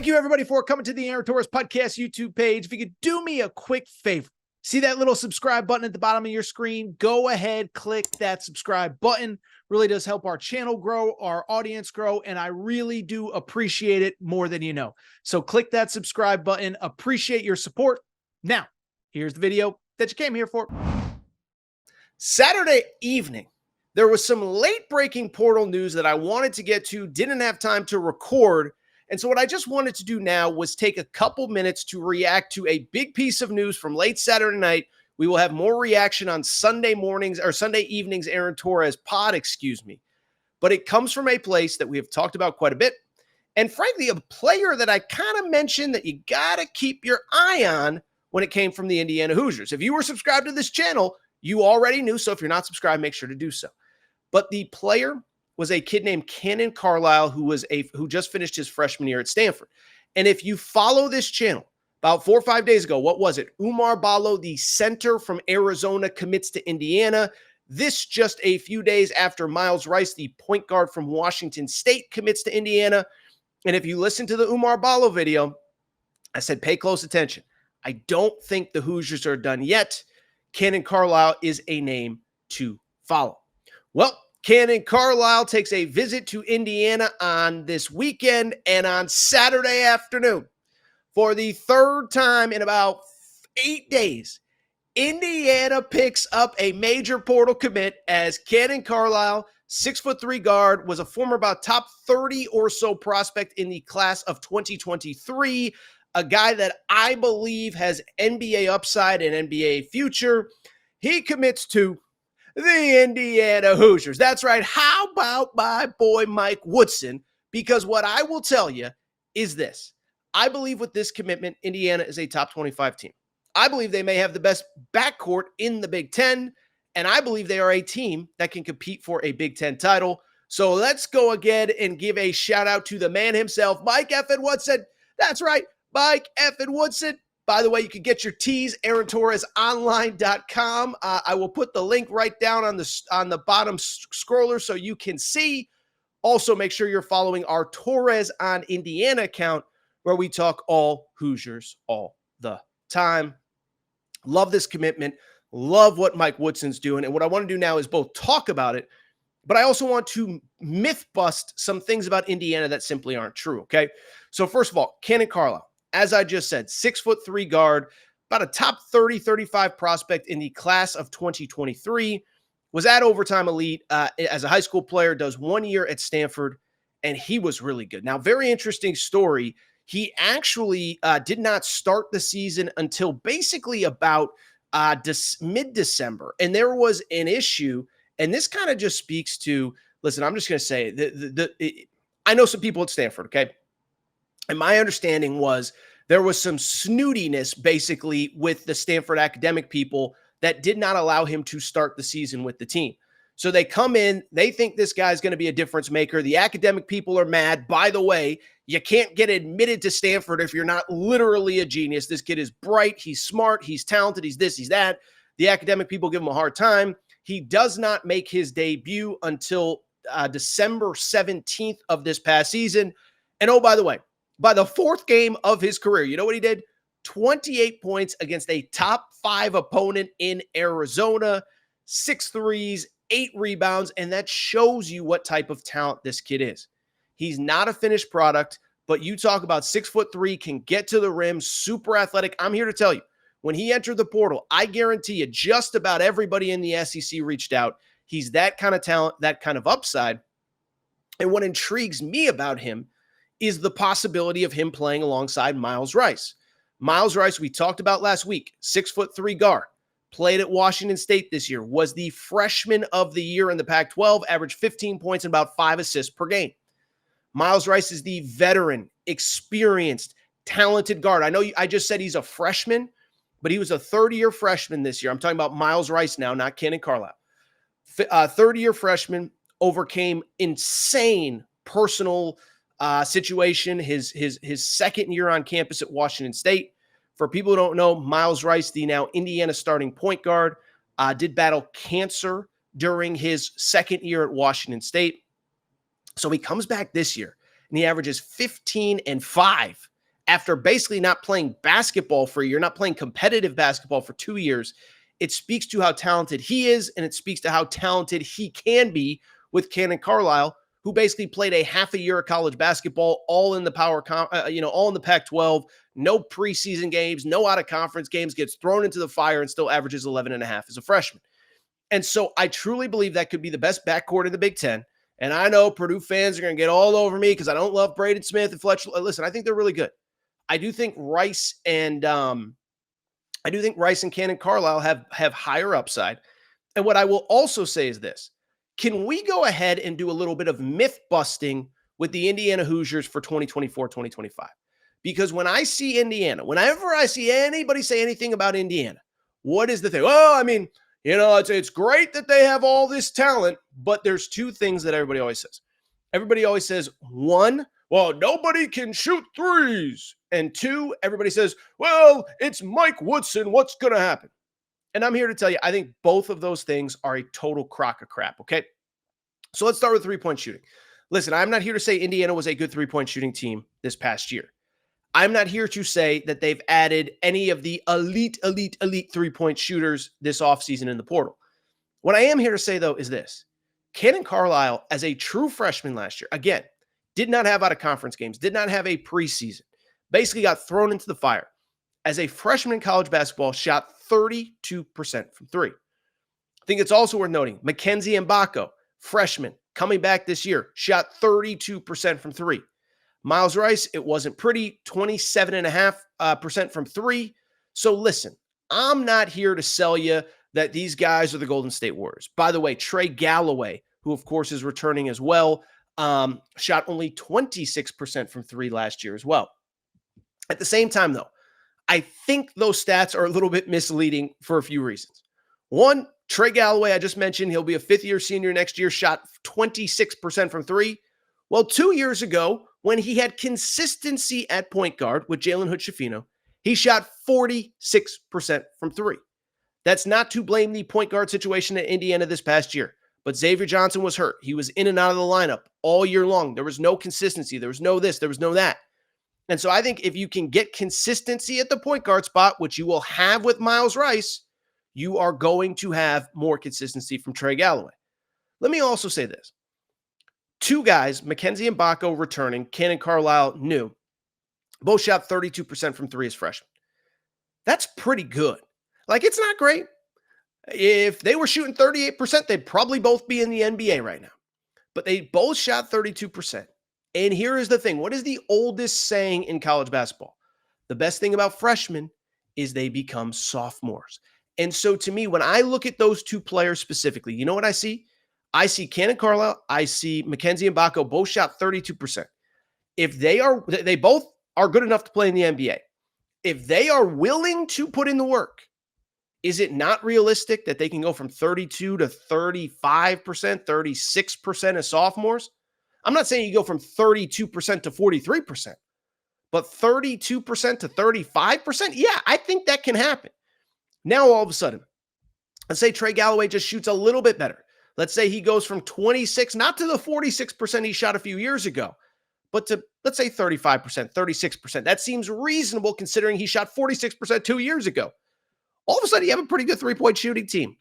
Thank you, everybody, for coming to the Aaron Torres Podcast YouTube page. If you could do me a quick favor, see that little subscribe button at the bottom of your screen? Go ahead, click that subscribe button. Really does help our channel grow, our audience grow, and I really do appreciate it more than you know. So click that subscribe button. Appreciate your support. Now, here's the video that you came here for. Saturday evening, there was some late-breaking portal news that I wanted to get to, didn't have time to record. And so what I just wanted to do now was take a couple minutes to react to a big piece of news from late Saturday night. We will have more reaction on Sunday mornings or Sunday evenings, Aaron Torres pod, But it comes from a place that we have talked about quite a bit. And frankly, a player that I kind of mentioned that you got to keep your eye on when it came from the Indiana Hoosiers. If you were subscribed to this channel, you already knew. So if you're not subscribed, make sure to do so. But the player was a kid named Kanaan Carlyle, who just finished his freshman year at Stanford. And if you follow this channel, about 4 or 5 days ago, what was it? Oumar Ballo, the center from Arizona, commits to Indiana. This just a few days after Miles Rice, the point guard from Washington State, commits to Indiana. And if you listen to the Oumar Ballo video, I said, pay close attention. I don't think the Hoosiers are done yet. Kanaan Carlyle is a name to follow. Well, Kanaan Carlyle takes a visit to Indiana on this weekend and on Saturday afternoon. For the third time in about 8 days, Indiana picks up a major portal commit as Kanaan Carlyle, 6'3" guard, was a former about top 30 or so prospect in the class of 2023, a guy that I believe has NBA upside and NBA future. He commits to the Indiana Hoosiers. That's right. How about my boy Mike Woodson? Because what I will tell you is this. I believe with this commitment, Indiana is a top 25 team. I believe they may have the best backcourt in the Big Ten, and I believe they are a team that can compete for a Big Ten title. So let's go again and give a shout out to the man himself, Mike Effin Woodson. That's right, Mike Effin Woodson. By the way, you can get your tees, AaronTorresOnline.com. I will put the link right down on the bottom scroller so you can see. Also, make sure you're following our Torres on Indiana account where we talk all Hoosiers all the time. Love this commitment. Love what Mike Woodson's doing. And what I want to do now is both talk about it, but I also want to myth bust some things about Indiana that simply aren't true, okay? So first of all, Kanaan Carlyle. As I just said, 6'3" guard, about a top 30, 35 prospect in the class of 2023, was at Overtime Elite as a high school player, does 1 year at Stanford, and he was really good. Now, very interesting story. He actually did not start the season until basically about mid-December, and there was an issue, and this kind of just speaks to, listen, I'm just going to say, I know some people at Stanford, okay? And my understanding was there was some snootiness basically with the Stanford academic people that did not allow him to start the season with the team. So they come in, they think this guy's going to be a difference maker. The academic people are mad. By the way, you can't get admitted to Stanford if you're not literally a genius. This kid is bright. He's smart. He's talented. He's this, he's that. The academic people give him a hard time. He does not make his debut until December 17th of this past season. And oh, by the way, by the fourth game of his career, you know what he did? 28 points against a top 5 opponent in Arizona, 6 threes, 8 rebounds, and that shows you what type of talent this kid is. He's not a finished product, but you talk about 6'3", can get to the rim, super athletic. I'm here to tell you, when he entered the portal, I guarantee you just about everybody in the SEC reached out. He's that kind of talent, that kind of upside. And what intrigues me about him is the possibility of him playing alongside Miles Rice. Miles Rice, we talked about last week, 6'3" guard, played at Washington State this year, was the freshman of the year in the Pac-12, averaged 15 points and about 5 assists per game. Miles Rice is the veteran, experienced, talented guard. I know I just said he's a freshman, but he was a third-year freshman this year. I'm talking about Miles Rice now, not Kanaan Carlyle. Third-year freshman, overcame insane personal situation his second year on campus at Washington State. For people who don't know, Miles Rice, the now Indiana starting point guard, did battle cancer during his second year at Washington State. So he comes back this year, and he averages 15 and 5 after basically not playing basketball for a year, not playing competitive basketball for 2 years. It speaks to how talented he is, and it speaks to how talented he can be with Kanaan Carlyle, who basically played a half a year of college basketball, all in the all in the Pac-12, no preseason games, no out of conference games, gets thrown into the fire and still averages 11 and a half as a freshman. And so I truly believe that could be the best backcourt in the Big Ten. And I know Purdue fans are going to get all over me because I don't love Braden Smith and Fletcher. Listen, I think they're really good. I do think Rice and Kanaan Carlyle have higher upside. And what I will also say is this: can we go ahead and do a little bit of myth busting with the Indiana Hoosiers for 2024, 2025? Because when I see Indiana, whenever I see anybody say anything about Indiana, what is the thing? Oh, I mean, it's great that they have all this talent, but there's two things that everybody always says. Everybody always says, one, well, nobody can shoot threes. And two, everybody says, well, it's Mike Woodson. What's going to happen? And I'm here to tell you, I think both of those things are a total crock of crap, okay? So let's start with three-point shooting. Listen, I'm not here to say Indiana was a good three-point shooting team this past year. I'm not here to say that they've added any of the elite three-point shooters this offseason in the portal. What I am here to say, though, is this. Kanaan Carlyle, as a true freshman last year, again, did not have out-of-conference games, did not have a preseason, basically got thrown into the fire. As a freshman in college basketball, shot 32% from three. I think it's also worth noting, Mackenzie Mbako, freshman, coming back this year, shot 32% from three. Miles Rice, it wasn't pretty, 27.5% from three. So listen, I'm not here to sell you that these guys are the Golden State Warriors. By the way, Trey Galloway, who of course is returning as well, shot only 26% from three last year as well. At the same time, though, I think those stats are a little bit misleading for a few reasons. One, Trey Galloway, I just mentioned, he'll be a fifth-year senior next year, shot 26% from three. Well, 2 years ago, when he had consistency at point guard with Jalen Hood-Schifino, he shot 46% from three. That's not to blame the point guard situation at Indiana this past year, but Xavier Johnson was hurt. He was in and out of the lineup all year long. There was no consistency. There was no this. There was no that. And so I think if you can get consistency at the point guard spot, which you will have with Miles Rice, you are going to have more consistency from Trey Galloway. Let me also say this. Two guys, Mackenzie Mbako returning, Kanaan Carlyle new, both shot 32% from three as freshmen. That's pretty good. Like, it's not great. If they were shooting 38%, they'd probably both be in the NBA right now. But they both shot 32%. And here is the thing. What is the oldest saying in college basketball? The best thing about freshmen is they become sophomores. And so to me, when I look at those two players specifically, you know what I see? I see Kanaan Carlyle, I see Mackenzie Mbako, both shot 32%. If they both are good enough to play in the NBA. If they are willing to put in the work, is it not realistic that they can go from 32 to 35%, 36% as sophomores? I'm not saying you go from 32% to 43%, but 32% to 35%? Yeah, I think that can happen. Now, all of a sudden, let's say Trey Galloway just shoots a little bit better. Let's say he goes from 26, not to the 46% he shot a few years ago, but to, let's say 35%, 36%. That seems reasonable considering he shot 46% 2 years ago. All of a sudden, you have a pretty good three-point shooting team.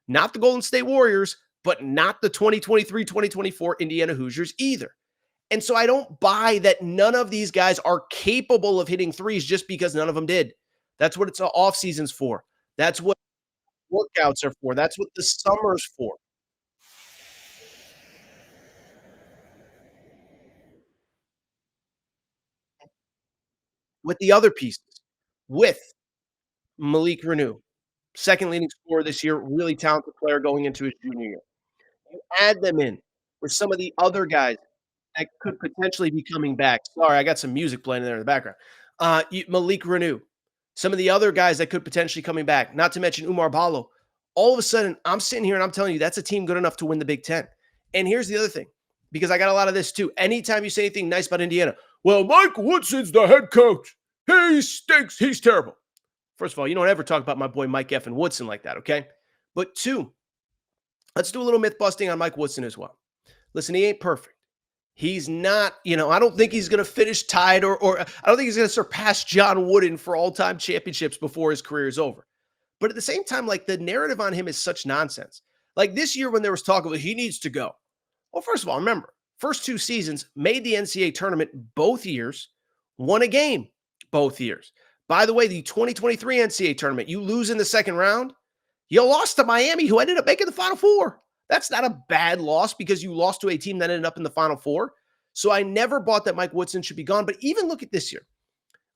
Not the Golden State Warriors, but not the 2023-2024 Indiana Hoosiers either. And so I don't buy that none of these guys are capable of hitting threes just because none of them did. That's what it's off seasons for. That's what workouts are for. That's what the summer's for. With the other pieces, with Malik Renew, second leading scorer this year, really talented player going into his junior year. You add them in with some of the other guys that could potentially be coming back. Sorry, I got some music playing there in the background. Malik Renew, some of the other guys that could potentially coming back, not to mention Umar Ballo. All of a sudden, I'm sitting here and I'm telling you that's a team good enough to win the Big Ten. And here's the other thing, because I got a lot of this too. Anytime you say anything nice about Indiana, well, Mike Woodson's the head coach. He stinks. He's terrible. First of all, you don't ever talk about my boy Mike F. and Woodson like that, okay? But two, let's do a little myth busting on Mike Woodson as well. Listen, he ain't perfect. He's not, I don't think he's going to finish tied or I don't think he's going to surpass John Wooden for all-time championships before his career is over. But at the same time, like, the narrative on him is such nonsense. Like this year when there was talk of he needs to go. Well, first of all, remember, first 2 seasons, made the NCAA tournament both years, won a game both years. By the way, the 2023 NCAA tournament, you lose in the second round, you lost to Miami, who ended up making the Final Four. That's not a bad loss because you lost to a team that ended up in the Final Four. So I never bought that Mike Woodson should be gone. But even look at this year.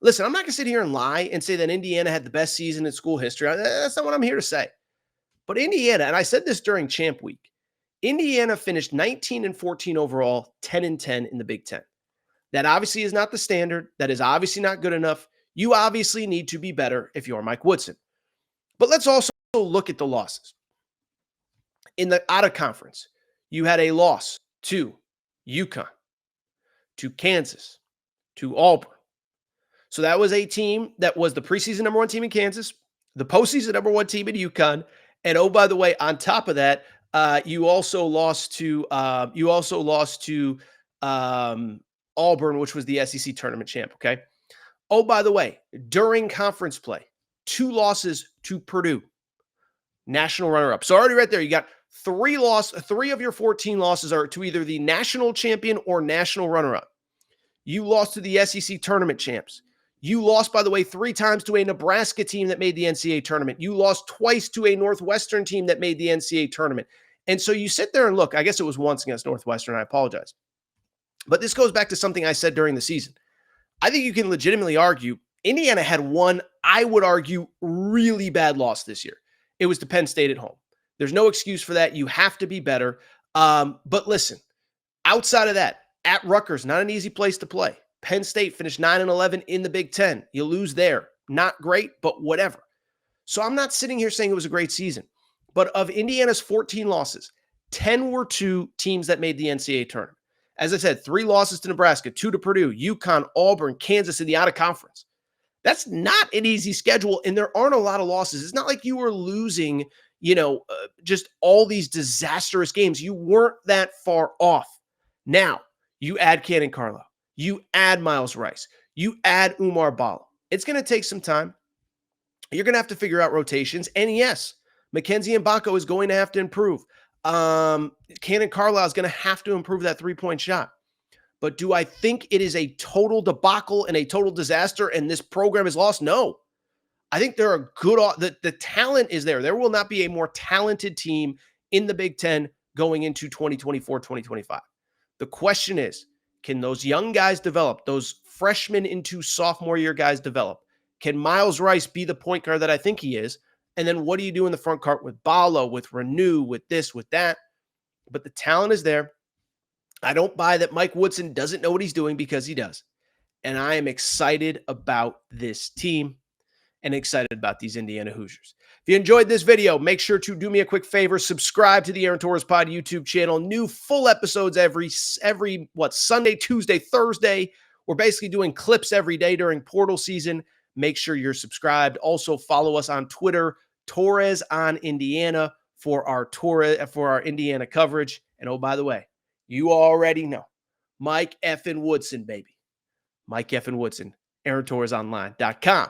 Listen, I'm not going to sit here and lie and say that Indiana had the best season in school history. That's not what I'm here to say. But Indiana, and I said this during Champ Week, Indiana finished 19-14 overall, 10-10 in the Big Ten. That obviously is not the standard. That is obviously not good enough. You obviously need to be better if you're Mike Woodson. But let's also look at the losses. In the out of conference, you had a loss to UConn, to Kansas, to Auburn. So that was a team that was the preseason number 1 team in Kansas, the postseason number 1 team in UConn, and oh, by the way, on top of that, you also lost to Auburn, which was the SEC tournament champ. Okay. Oh, by the way, during conference play, 2 losses to Purdue, national runner-up. So already right there, you got 3 of your 14 losses are to either the national champion or national runner-up. You lost to the SEC tournament champs. You lost, by the way, 3 times to a Nebraska team that made the NCAA tournament. You lost twice to a Northwestern team that made the NCAA tournament. And so you sit there and look, I guess it was once against Northwestern. I apologize. But this goes back to something I said during the season. I think you can legitimately argue Indiana had one, I would argue, really bad loss this year. It was to Penn State at home. There's no excuse for that. You have to be better. But listen, outside of that, at Rutgers, not an easy place to play. Penn State finished 9-11 in the Big Ten. You lose there. Not great, but whatever. So I'm not sitting here saying it was a great season. But of Indiana's 14 losses, 10 were to teams that made the NCAA tournament. As I said, 3 losses to Nebraska, 2 to Purdue, UConn, Auburn, Kansas in the out-of-conference. That's not an easy schedule, and there aren't a lot of losses. It's not like you were losing, just all these disastrous games. You weren't that far off. Now, you add Kanaan Carlyle. You add Miles Rice. You add Umar Bala. It's going to take some time. You're going to have to figure out rotations. And yes, Mackenzie Mbako is going to have to improve. Kanaan Carlyle is going to have to improve that 3-point shot. But do I think it is a total debacle and a total disaster and this program is lost? No. I think they're a good – the talent is there. There will not be a more talented team in the Big Ten going into 2024, 2025. The question is, can those young guys develop? Those freshmen into sophomore year guys develop? Can Miles Rice be the point guard that I think he is? And then what do you do in the front court with Bala, with Renew, with this, with that? But the talent is there. I don't buy that Mike Woodson doesn't know what he's doing because he does. And I am excited about this team and excited about these Indiana Hoosiers. If you enjoyed this video, make sure to do me a quick favor. Subscribe to the Aaron Torres Pod YouTube channel. New full episodes every Sunday, Tuesday, Thursday. We're basically doing clips every day during portal season. Make sure you're subscribed. Also follow us on Twitter, Torres on Indiana for our Indiana coverage. And oh, by the way, you already know Mike effing Woodson, baby. Mike effing Woodson, AaronTorresOnline.com.